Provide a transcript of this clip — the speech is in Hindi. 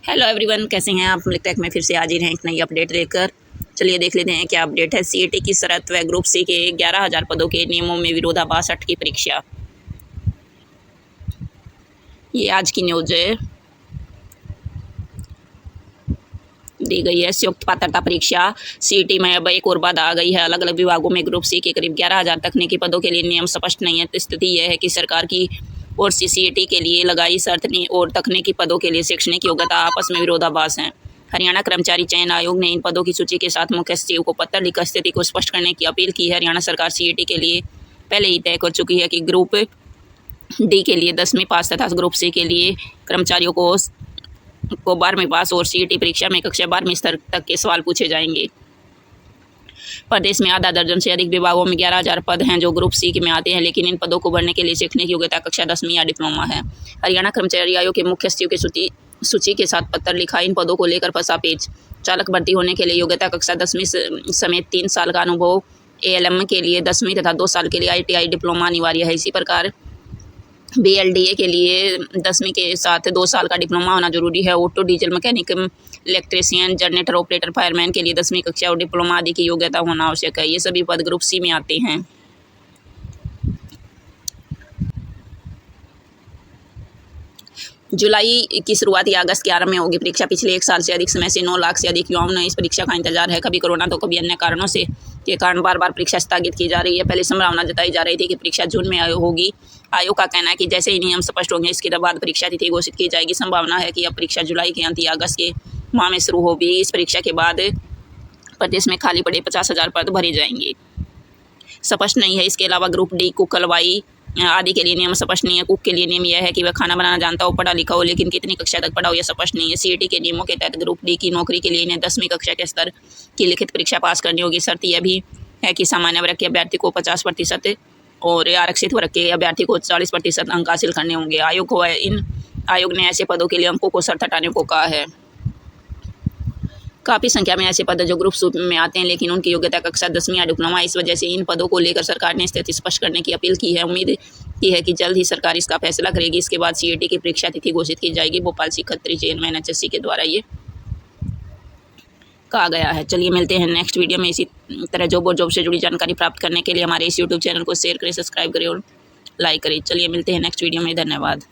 हेलो एवरीवन, कैसे हैं आप। लिखता है मैं फिर से हाजिर हैं एक नई अपडेट लेकर। चलिए देख लेते हैं क्या अपडेट है। सीईटी की शरत व ग्रुप सी के 11,000 पदों के नियमों में विरोधाभास, 8 की परीक्षा। ये आज की न्यूज दी गई है। संयुक्त पात्रता परीक्षा सीईटी में अब एक और बाधा आ गई है। अलग अलग विभागों में ग्रुप सी के करीब 11,000 तकनीकी पदों के लिए नियम स्पष्ट नहीं है। तो स्थिति यह है कि सरकार की और सीईटी के लिए लगाई शर्त और तकनीकी पदों के लिए शैक्षणिक योग्यता आपस में विरोधाभास हैं। हरियाणा कर्मचारी चयन आयोग ने इन पदों की सूची के साथ मुख्य सचिव को पत्र लिखकर स्थिति को स्पष्ट करने की अपील की है। हरियाणा सरकार सीईटी के लिए पहले ही तय कर चुकी है कि ग्रुप डी के लिए 10वीं पास तथा ग्रुप सी के लिए कर्मचारियों को 12वीं पास और सीईटी परीक्षा में कक्षा 12वीं स्तर तक के सवाल पूछे जाएंगे। प्रदेश में आधा दर्जन से अधिक विभागों में 11,000 पद हैं जो ग्रुप सी में आते हैं, लेकिन इन पदों को भरने के लिए शैक्षणिक योग्यता कक्षा 10वीं या डिप्लोमा है। हरियाणा कर्मचारी आयोग के मुख्य सचिव की सूची के साथ पत्र लिखा। इन पदों को लेकर फंसा पेच। चालक भर्ती होने के लिए योग्यता कक्षा 10वीं समेत 3 साल का अनुभव, एएलएम के लिए 10वीं तथा 2 साल के लिए आईटीआई डिप्लोमा अनिवार्य है। इसी प्रकार बीएलडीए के लिए 10वीं के साथ 2 साल का डिप्लोमा होना जरूरी है। Auto diesel mechanic, electrician, generator operator, fireman के लिए 10वीं कक्षा और डिप्लोमा आदि की योग्यता होना आवश्यक है। ये सभी पद ग्रुप सी में आते हैं। जुलाई की शुरुआत या अगस्त के आरंभ में होगी परीक्षा। पिछले 1 साल से अधिक समय से 9 लाख से अधिक युवाओं ने इस परीक्षा का इंतजार है। कभी कोरोना तो कभी अन्य कारणों से के कारण बार बार परीक्षा स्थगित की जा रही है। पहले संभावना जताई जा रही थी कि परीक्षा जून में होगी। आयोग का कहना है कि जैसे ही नियम स्पष्ट होंगे इसके बाद परीक्षा तिथि घोषित की जाएगी। संभावना है कि अब परीक्षा जुलाई के अंत या अगस्त के माह में शुरू होगी। इस परीक्षा के बाद प्रदेश में खाली पड़े 50,000 पद भरे जाएंगे। स्पष्ट नहीं है। इसके अलावा ग्रुप डी, कुक, हलवाई आदि के लिए नियम स्पष्ट नहीं है। कुक के लिए नियम यह है कि वह खाना बनाना जानता हो, पढ़ा लिखा हो, लेकिन कितनी कक्षा तक पढ़ा हो यह स्पष्ट नहीं है। सीईटी के नियमों के तहत ग्रुप डी की नौकरी के लिए इन्हें 10वीं कक्षा के स्तर की लिखित परीक्षा पास करनी होगी। शर्त यह भी है कि सामान्य वर्ग के अभ्यर्थी को 50% और आरक्षित वर्ग के अभ्यर्थी को 40% अंक हासिल करने होंगे। आयोग ने ऐसे पदों के लिए अंकों को शर्त हटाने को कहा है। काफ़ी संख्या में ऐसे पद जो ग्रुप सी में आते हैं, लेकिन उनकी योग्यता कक्षा 10वीं या डिप्लोमा। इस वजह से इन पदों को लेकर सरकार ने स्थिति स्पष्ट करने की अपील की है। उम्मीद की है कि जल्द ही सरकार इसका फैसला करेगी। इसके बाद सीईटी की परीक्षा तिथि घोषित की जाएगी। भोपाल से खत्री चेयरमैन एचएससी के द्वारा ये कहा गया है। चलिए मिलते हैं नेक्स्ट वीडियो में। इसी तरह जॉब और जॉब से जुड़ी जानकारी प्राप्त करने के लिए हमारे इस यूट्यूब चैनल को शेयर करें, सब्सक्राइब करें और लाइक करें। चलिए मिलते हैं नेक्स्ट वीडियो में। धन्यवाद।